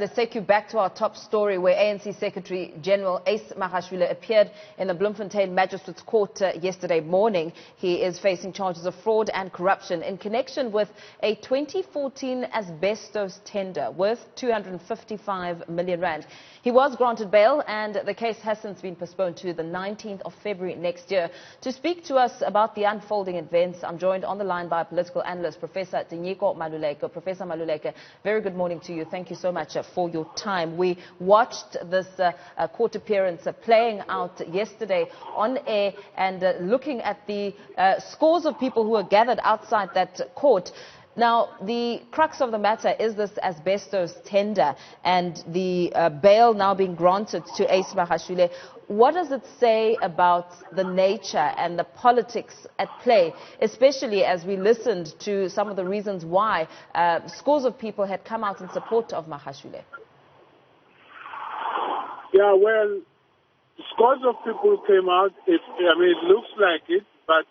Let's take you back to our top story where ANC Secretary General Ace Magashule appeared in the Bloemfontein Magistrate's Court yesterday morning. He is facing charges of fraud and corruption in connection with a 2014 asbestos tender worth 255 million rand. He was granted bail and the case has since been postponed to the 19th of February next year. To speak to us about the unfolding events, I'm joined on the line by political analyst Professor Tinyiko Maluleke. Professor Maluleke, very good morning to you. Thank you so much for your time. We watched this court appearance playing out yesterday on air and looking at the scores of people who were gathered outside that court. Now, the crux of the matter is this asbestos tender and the bail now being granted to Ace Magashule. What does it say about the nature and the politics at play, especially as we listened to some of the reasons why scores of people had come out in support of Magashule? Yeah, well, scores of people came out. It looks like it, but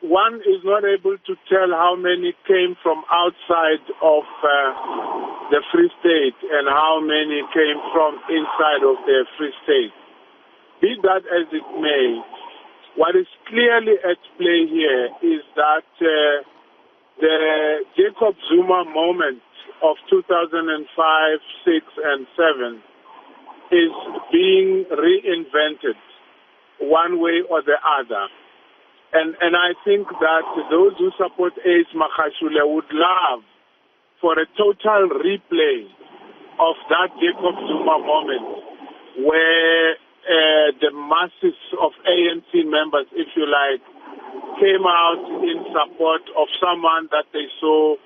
one is not able to tell how many came from outside of the Free State and how many came from inside of the Free State. Be that as it may, what is clearly at play here is that the Jacob Zuma moment of 2005, 6, and 7 is being reinvented one way or the other. And I think that those who support Ace Magashule would love for a total replay of that Jacob Zuma moment where the masses of ANC members, if you like, came out in support of someone that they saw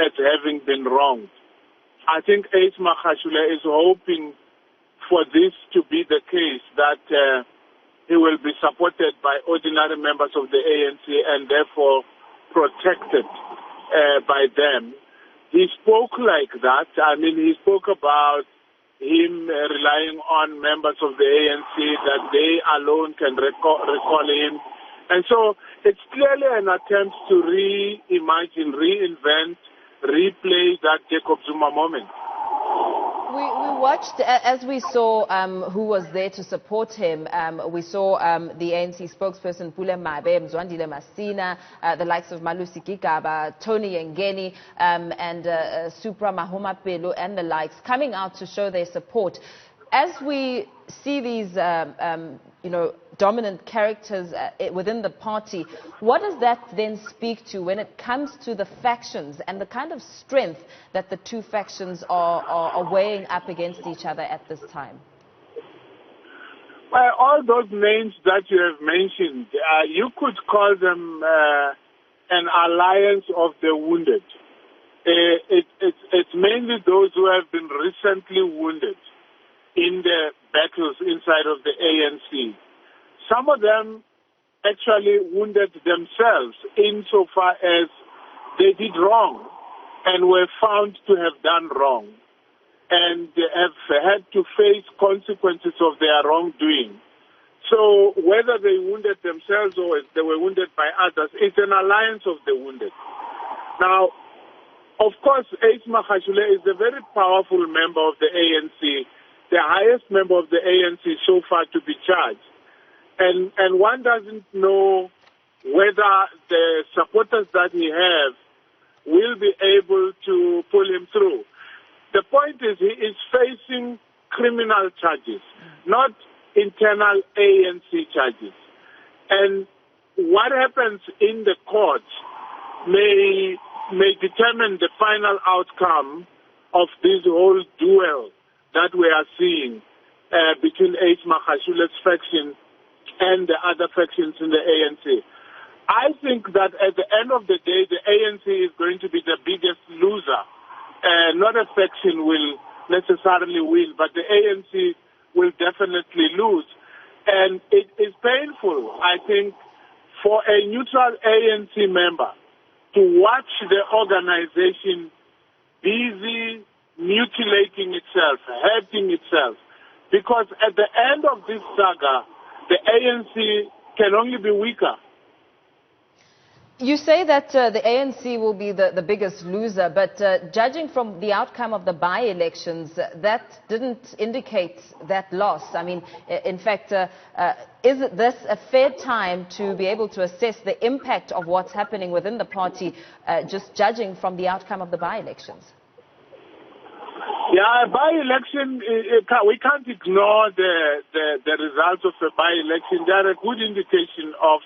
as having been wronged. I think Ace Magashule is hoping for this to be the case, that he will be supported by ordinary members of the ANC and therefore protected by them. He spoke like that. He spoke about him relying on members of the ANC, that they alone can recall him. And so it's clearly an attempt to reimagine, reinvent, replay that Jacob Zuma moment. We watched, as we saw who was there to support him, we saw the ANC spokesperson Pule Mabe, Mzwandile Masina, the likes of Malusi Gigaba, Tony Yengeni, and Supra Mahoma Pelo and the likes coming out to show their support. As we see these, dominant characters within the party, what does that then speak to when it comes to the factions and the kind of strength that the two factions are weighing up against each other at this time? Well, all those names that you have mentioned, you could call them an alliance of the wounded. It's mainly those who have been recently wounded in the battles inside of the ANC. Some of them actually wounded themselves insofar as they did wrong and were found to have done wrong and have had to face consequences of their wrongdoing. So whether they wounded themselves or they were wounded by others, it's an alliance of the wounded. Now, of course, Ace Magashule is a very powerful member of the ANC, the highest member of the ANC so far to be charged. And one doesn't know whether the supporters that he has will be able to pull him through. The point is he is facing criminal charges, not internal ANC charges. And what happens in the court may determine the final outcome of this whole duel that we are seeing between Ace Magashule's faction and the other factions in the ANC. I think that at the end of the day, the ANC is going to be the biggest loser. Not a faction will necessarily win, but the ANC will definitely lose. And it is painful, I think, for a neutral ANC member to watch the organization busy mutilating itself, hurting itself. Because at the end of this saga, the ANC can only be weaker. You say that the ANC will be the biggest loser, but judging from the outcome of the by-elections, that didn't indicate that loss. I mean, in fact, is this a fair time to be able to assess the impact of what's happening within the party, just judging from the outcome of the by-elections? Yeah, by-election, we can't ignore the results of the by-election. They are a good indication of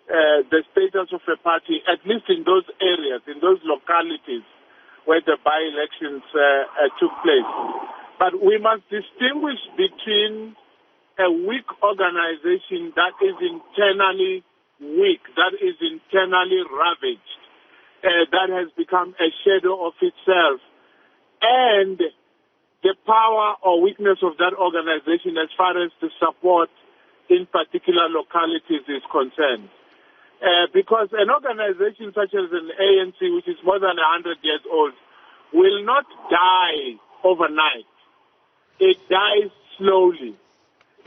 the status of a party, at least in those areas, in those localities where the by-elections took place. But we must distinguish between a weak organization that is internally weak, that is internally ravaged, that has become a shadow of itself, and the power or weakness of that organization as far as the support in particular localities is concerned. Because an organization such as an ANC, which is more than 100 years old, will not die overnight. It dies slowly.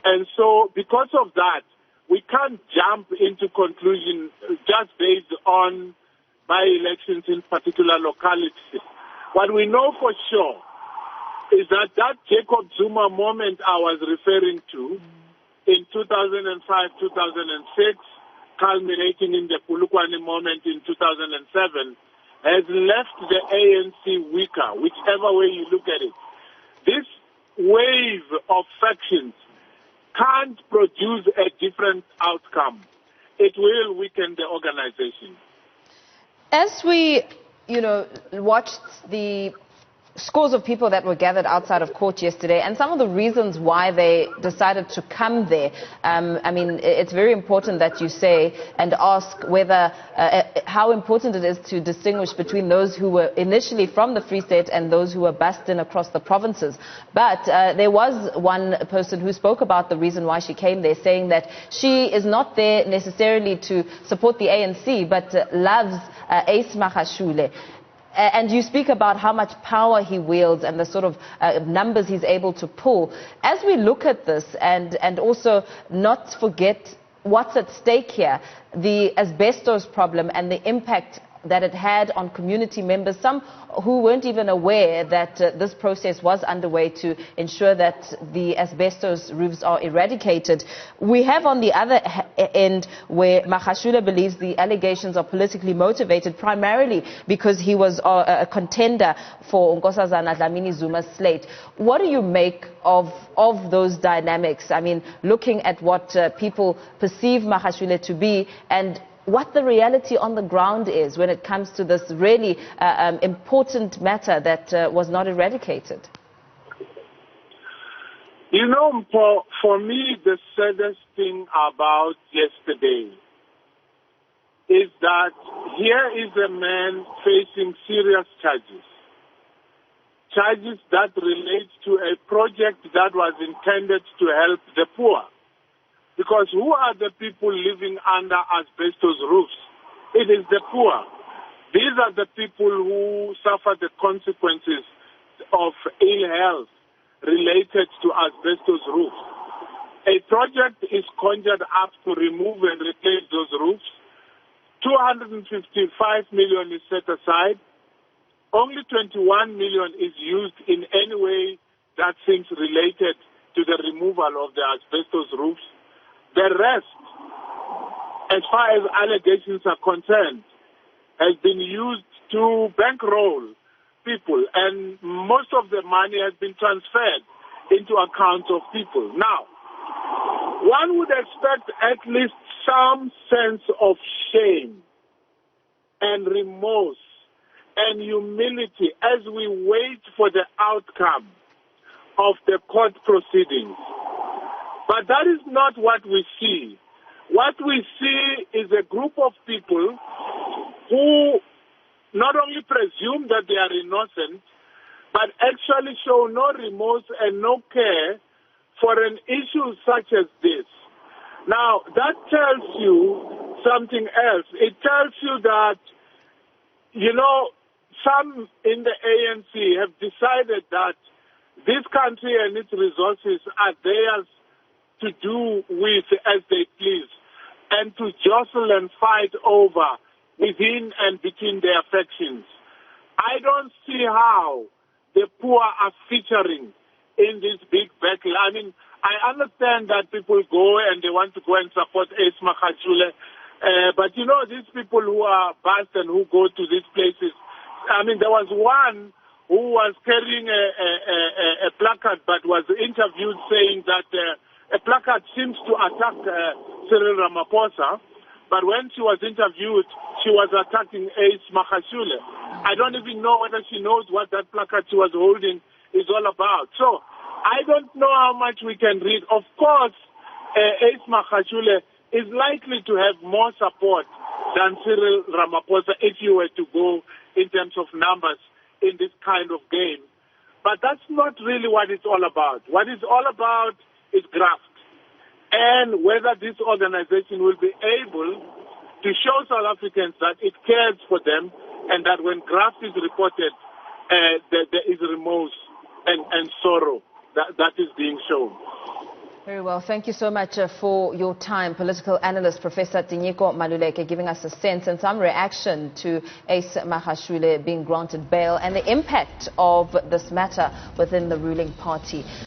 And so because of that, we can't jump into conclusion just based on by-elections in particular localities. What we know for sure is that Jacob Zuma moment I was referring to in 2005, 2006, culminating in the Polokwane moment in 2007, has left the ANC weaker, whichever way you look at it. This wave of factions can't produce a different outcome. It will weaken the organization. As we, watched the scores of people that were gathered outside of court yesterday and some of the reasons why they decided to come there. I mean, it's very important that you say and ask whether how important it is to distinguish between those who were initially from the Free State and those who were bussed in across the provinces. But there was one person who spoke about the reason why she came there, saying that she is not there necessarily to support the ANC, but loves Ace Magashule. And you speak about how much power he wields and the sort of numbers he's able to pull. As we look at this and also not forget what's at stake here, the asbestos problem and the impact that it had on community members, some who weren't even aware that this process was underway to ensure that the asbestos roofs are eradicated. We have on the other end where Magashule believes the allegations are politically motivated, primarily because he was a contender for Nkosazana Dlamini Zuma's slate. What do you make of those dynamics? I mean, looking at what people perceive Magashule to be and what the reality on the ground is when it comes to this really important matter that was not eradicated. Mpho, for me, the saddest thing about yesterday is that here is a man facing serious charges. Charges that relate to a project that was intended to help the poor. Because who are the people living under asbestos roofs? It is the poor. These are the people who suffer the consequences of ill health related to asbestos roofs. A project is conjured up to remove and replace those roofs. 255 million is set aside. Only 21 million is used in any way that seems related to the removal of the asbestos roofs. The rest, as far as allegations are concerned, has been used to bankroll people, and most of the money has been transferred into accounts of people. Now, one would expect at least some sense of shame and remorse and humility as we wait for the outcome of the court proceedings. But that is not what we see. What we see is a group of people who not only presume that they are innocent, but actually show no remorse and no care for an issue such as this. Now, that tells you something else. It tells you that, some in the ANC have decided that this country and its resources are theirs to do with as they please. and to jostle and fight over within and between their factions. I don't see how the poor are featuring in this big battle. I mean, I understand that people go and they want to go and support Ace Magashule, but you know, these people who are bussed and who go to these places, I mean, there was one who was carrying a placard but was interviewed saying that a placard seems to attack Cyril Ramaphosa, but when she was interviewed, she was attacking Ace Magashule. I don't even know whether she knows what that placard she was holding is all about. So I don't know how much we can read. Of course, Ace Magashule is likely to have more support than Cyril Ramaphosa if you were to go in terms of numbers in this kind of game. But that's not really what it's all about. What it's all about is graft. And whether this organization will be able to show South Africans that it cares for them and that when graft is reported, there is remorse and sorrow that is being shown. Very well. Thank you so much for your time, political analyst Professor Tinyiko Maluleke, giving us a sense and some reaction to Ace Magashule being granted bail and the impact of this matter within the ruling party.